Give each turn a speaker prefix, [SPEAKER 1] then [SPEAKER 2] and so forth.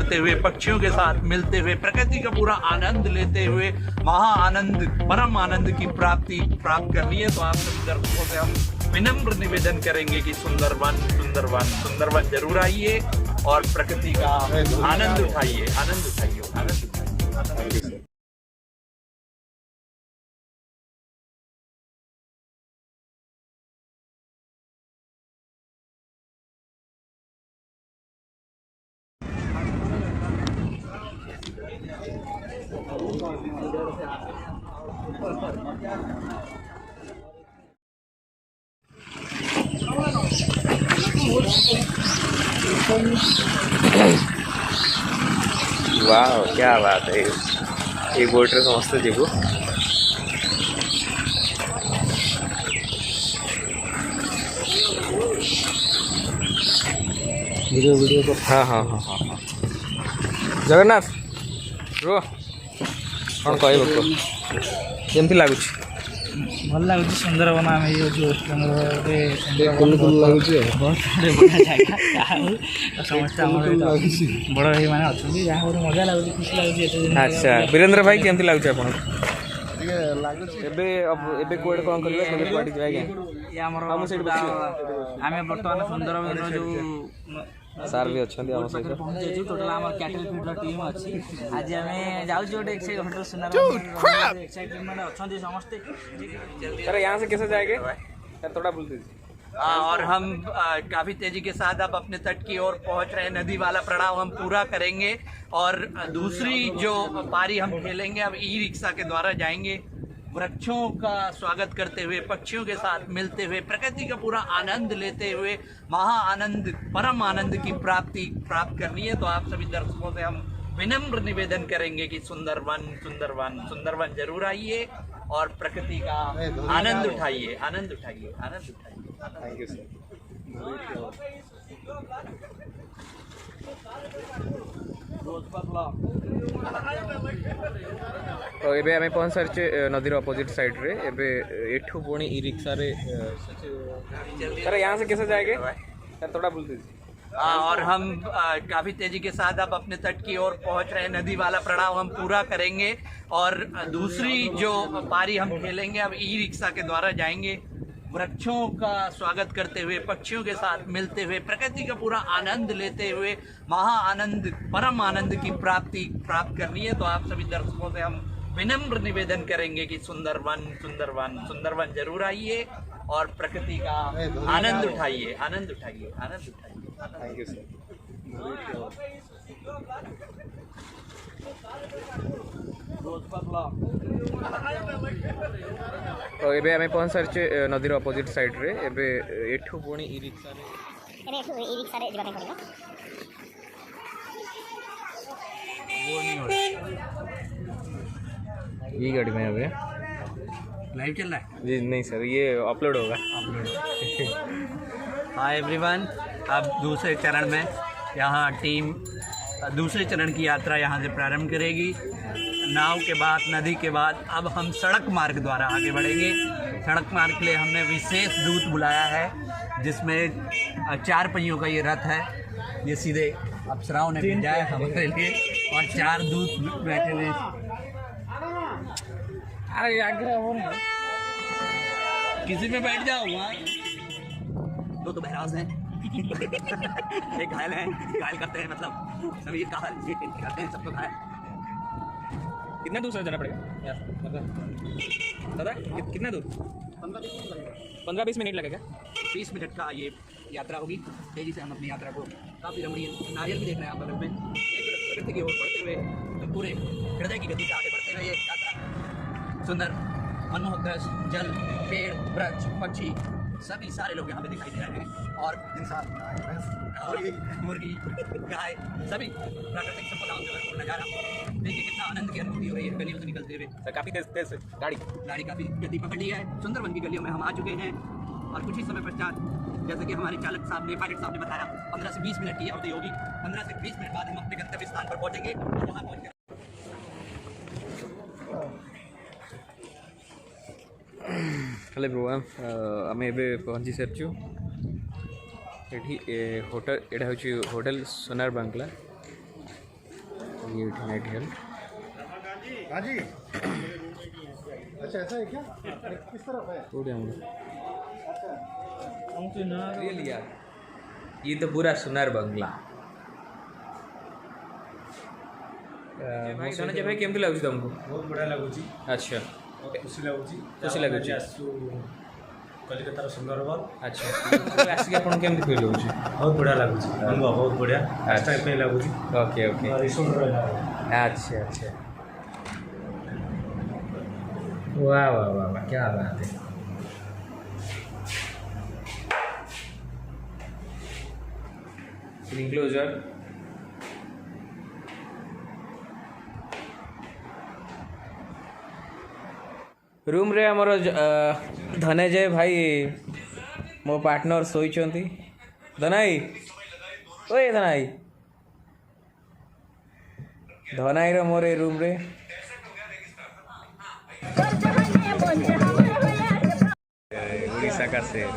[SPEAKER 1] करते हुए, पक्षियों के साथ मिलते हुए, प्रकृति का पूरा आनंद लेते हुए महा आनंद, परम आनंद की प्राप्त करनी है। तो आप सभी दर्शकों से हम विनम्र निवेदन करेंगे कि सुंदरवन जरूर आइए और प्रकृति का आनंद उठाइए, आनंद उठाइए, आनंद उठाइए।
[SPEAKER 2] वाह क्या बात है। ये बोट्रे समझते जीवु वीडियो को हाँ हाँ हाँ हाँ हाँ जगन्नाथ रो कौन कह केमती लगुच
[SPEAKER 3] भल लगुच सुंदरवन आम समस्त बड़ भाई मैंने अच्छा मजा लगुच खुशी लगुच।
[SPEAKER 2] अच्छा वीरेंद्र भाई केमती लगुच आपन एबे कोड कौन करबे केबे पार्टी जाएगा
[SPEAKER 3] ये हमर आमे वर्तमान सुंदरवन जो
[SPEAKER 2] सार भी अच्छा हम सहित
[SPEAKER 3] पहुंचे टोटल आम कैटल फीडर टीम अच्छी आज आम जाऊँ गोटे होटल सुनार एक्साइटमेंट अच्छा समस्ते
[SPEAKER 2] सर यहाँ से कैसे जाएंगे सर थोड़ा बोल दीजिए।
[SPEAKER 1] और हम काफ़ी तेज़ी के साथ अब अपने तट की ओर पहुंच रहे हैं। नदी वाला पड़ाव हम पूरा करेंगे और दूसरी जो पारी हम खेलेंगे अब ई रिक्शा के द्वारा जाएंगे। वृक्षों का स्वागत करते हुए, पक्षियों के साथ मिलते हुए, प्रकृति का पूरा आनंद लेते हुए महा आनंद, परम आनंद की प्राप्त करनी है। तो आप सभी दर्शकों से हम विनम्र निवेदन करेंगे कि सुंदरवन जरूर आइए और प्रकृति का आनंद उठाइए, आनंद उठाइए, आनंद उठाइए।
[SPEAKER 2] Thank you sir. तो एबे हमें पहुंच सारे नदीर अपोजिट साइड रे एबे एठू पुणी ई रिक्शा रे सर यहाँ से कैसे जाएंगे सर थोड़ा बोल दीजिए।
[SPEAKER 1] और हम काफ़ी तेज़ी के साथ अब अपने तट की ओर पहुंच रहे हैं। नदी वाला पड़ाव हम पूरा करेंगे और दूसरी जो पारी हम खेलेंगे अब ई रिक्शा के द्वारा जाएंगे। वृक्षों का स्वागत करते हुए, पक्षियों के साथ मिलते हुए, प्रकृति का पूरा आनंद लेते हुए महा आनंद, परम आनंद की प्राप्त करनी है। तो आप सभी दर्शकों से हम विनम्र निवेदन करेंगे कि सुंदरवन जरूर आइए और प्रकृति का आनंद उठाइए, आनंद उठाइए, आनंद उठाइए।
[SPEAKER 2] Thank you sir. तो एबे हमें पहुंच सारे नदीर अपोजिट साइड रे एबे एठू पुणी ई रिक्शा रे जाबा पड़िबो। ये गाड़ी में अबे
[SPEAKER 3] लाइव चल रहा है
[SPEAKER 2] जी नहीं सर ये अपलोड होगा।
[SPEAKER 1] हाय एवरीवन, अब दूसरे चरण में यहाँ टीम दूसरे चरण की यात्रा यहाँ से प्रारंभ करेगी। नाव के बाद, नदी के बाद अब हम सड़क मार्ग द्वारा आगे बढ़ेंगे। सड़क मार्ग के लिए हमने विशेष दूत बुलाया है जिसमें 4 पहियों का ये रथ है। ये सीधे अप्सराओं ने भेजा है हमारे लिए और 4 दूत बैठे हुए। अरे आग्रह हो रहा है, किसी पे बैठ जाओ। वहाँ 2 तो बहराज हैं एक घायल है, घायल करते हैं मतलब सभी घायल करते हैं, सबको घायल।
[SPEAKER 2] कितना दूर से जाना पड़ेगा दादा कितना दूर 15-20 मिनट लगेगा।
[SPEAKER 1] 20 मिनट का ये यात्रा होगी। तेजी से हम अपनी यात्रा को काफ़ी रमणीय नारियल भी देख रहे हैं आप बगल में। प्रकृति की ओर बढ़ते हुए तो पूरे हृदय की गति से आगे बढ़ते हुए ये यात्रा सुंदर मनमोहक दृश्य, जल, पेड़, वृक्ष, पक्षी सभी सारे लोग यहाँ पे दिखाई दे रहे हैं और इंसान और मुर्गी, गाय, सभी प्राकृतिक संपदाओं से भरपूर नजारा। देखिए कितना आनंद की अनुभूति हो रही है गलियों से निकलते हुए।
[SPEAKER 2] काफ़ी तेज
[SPEAKER 1] गाड़ी काफ़ी गति पकड़ ली है। सुंदरवन की गलियों में हम आ चुके हैं और कुछ ही समय पश्चात जैसे कि हमारे चालक साहब ने, पायलट साहब ने बताया 15 से 20 मिनट की अवधि होगी। 15 से 20 मिनट बाद हम अपने गंतव्य स्थान पर पहुँचेंगे और वहाँ पहुँच
[SPEAKER 2] हेलो एवरीवन, आम ए पहुँची सारी ये होटल, यहाँ हूँ होटल सोनार बांग्ला। ये नाइट हेल्थ
[SPEAKER 4] हाँ जी। अच्छा ऐसा है क्या? किस तरफ है?
[SPEAKER 2] रियल यार ये तो पूरा सुनार बंगला भाई धनंजय भाई केमती लगुच तुमको
[SPEAKER 5] बहुत बढ़िया लगुच
[SPEAKER 2] अच्छा
[SPEAKER 5] खुशी लगुच
[SPEAKER 2] खुशी लाଗୁଛି।
[SPEAKER 5] कलिकतार सुंदरबन
[SPEAKER 2] अच्छा आसिक आपन केमती फील होउछ
[SPEAKER 5] बहुत बढ़िया लगुच अनुभव बहुत बढ़िया फर्स्ट टाइम पे लगुच
[SPEAKER 2] ओके ओके
[SPEAKER 5] रिसोर्ट रहला
[SPEAKER 2] अच्छा अच्छा वाह वाह वाह वाह क्या बात है इनक्लोजर रूम रे हमर धनंजय भाई मो पार्टनर शोइचंती धनाई ओए धनाई धनाई रो मोर रूम रे उड़ीसा का शेर